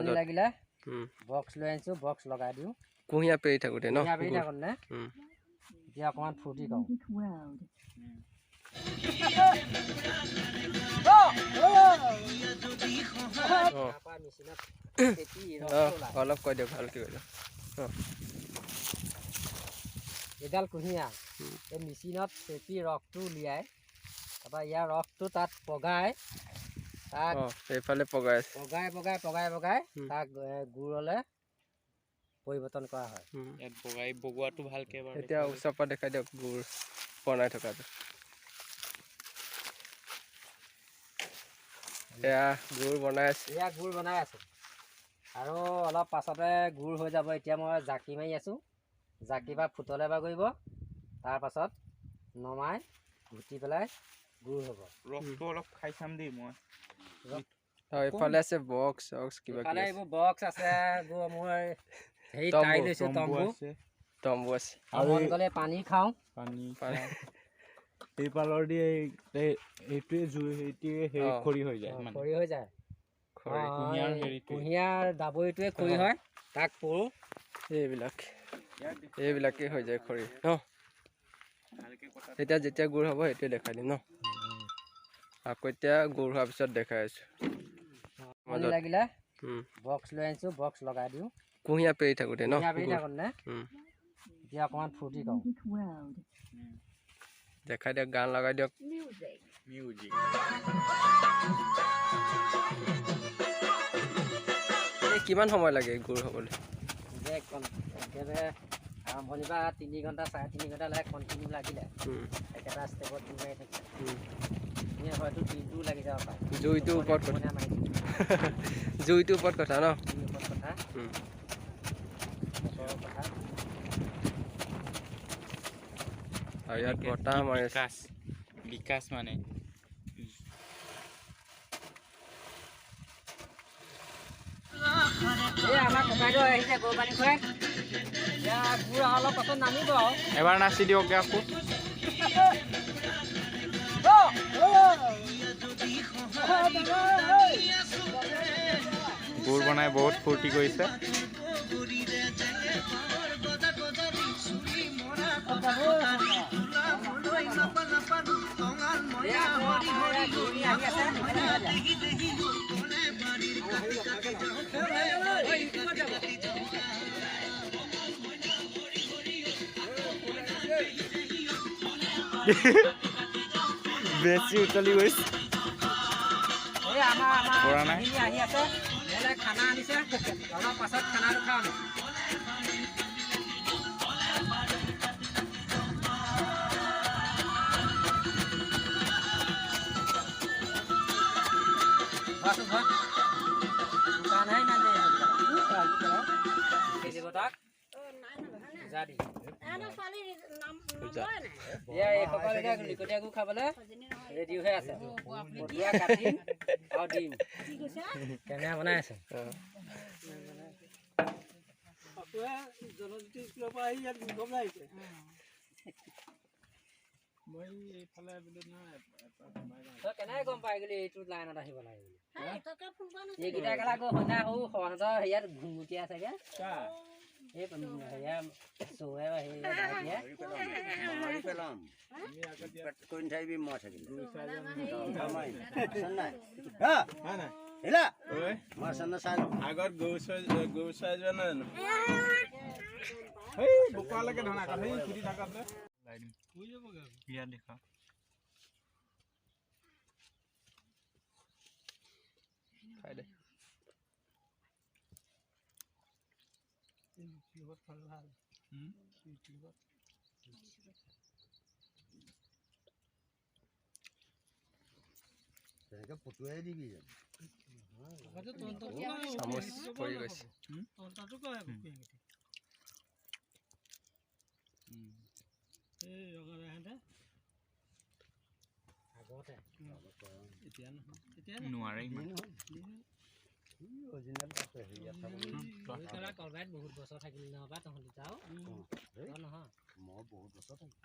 আমনি লাগিলে বক্স লৈ আনিছো বক্স লগাই দিওঁ কুঁহিয়া পেৰি থাকোঁতে ন কুঁহিয়া পেৰি থাকোঁতে এতিয়া অকণমান ফূৰ্তি কৰোঁ অলপ কৈ দিয়ক ভালকৈ কৈ দিয়ক এডাল কুঁহিয়া এই মেচিনত চেপি ৰসটো উলিয়াই তাৰপৰা ইয়াৰ ৰসটো তাত পগাই তাক এইফালে পগাই তাক গুড়লৈ পৰিৱৰ্তন কৰা হয় ইয়াত বগোৱাটো ভালকৈ এতিয়া ওচৰৰ পৰা দেখাই দিয়ক গুড় বনাই থকাটো এয়া গুড় বনাই আছে আৰু অলপ পাছতে গুড় হৈ যাব এতিয়া মই জাকি মাৰি আছোঁ জাকি বা ফুটলে বা কৰিব তাৰ পাছত নমাই ঘুটি পেলাই গুড় হ'ব ৰসটো অলপ খাই চাম দেই মই এইফালে আছে বক্স কিবা কিবি এইবোৰ বক্স আছে মোৰ হেৰি টাই লৈছোঁ তম্বু আছে আৰু মন গ'লে পানী খাওঁ এইফালৰ দি এইটোৱে জুই সেইটোৱে খৰি হৈ যায় কুঁহিয়াৰ দাবৰিটোৱে খৰি হয় তাক পৰোঁ এইবিলাকেই হৈ যায় খৰি ন এতিয়া যেতিয়া গুড় হ'ব সেইটোৱে দেখাই দিম ন আকৌ এতিয়া গুড় হোৱাৰ পিছত দেখাই আছোঁ আমনি লাগিলে বক্স লৈ আনিছোঁ বক্স লগাই দিওঁ কুঁহিয়া পেৰি থাকোঁতে ন এতিয়া অকণমান ফূৰ্তি কৰোঁ দেখাই দিয়ক গান লগাই দিয়ক কিমান সময় লাগে গুড় হ'বলৈ একেবাৰে আৰম্ভণিৰ পৰা 3 ঘণ্টা 3.5 ঘণ্টা লাগে কণ্টিনিউ লাগিলে একেটা ষ্টেপত গুড় মাৰি থাকে হয়তো দিনটোও লাগি যাব পাৰে জুইটোৰ ওপৰত কথা ন আৰু ইয়াত বতাহ মাৰি বিকাশ মানে আমাৰ ককাইদেউ আহিছে গৰু পানী খুৱাই এতিয়া গুড় অলপ পাছত নামিব এবাৰ নাচি দিয়ক আকৌ গুড় বনাই বহুত ফূৰ্তি কৰিছে বেছি উতলি গৈছে পৰা নাই আহি আছে খানা আনিছে অলপ পাছত খানাটো খাম খাবলৈ ৰেডি হৈ আছে কেনে বনাই আছে কেনেকে গম পাই গলি এইটো লাইনত আহিব লাগে এইকেইটা কেলা গৈ সন্ধ্যা সহঁতৰ হেৰিয়াত ঘুমুটিয়া চাগে এই হেৰিয়া চৌৱে আগত গৰু চাই যোৱা নাই জানো বোকালৈকে ধনা কাঠি ফুটি থাকাতে ইয়াত দেখা খাই দে পটুৱাই দিবি চামুচ পৰি গৈছে নোৱাৰে বহুত বছৰ থাকিলি নহবা তহঁতি যাওঁ নহয় মই বহুত বছৰ থাকিম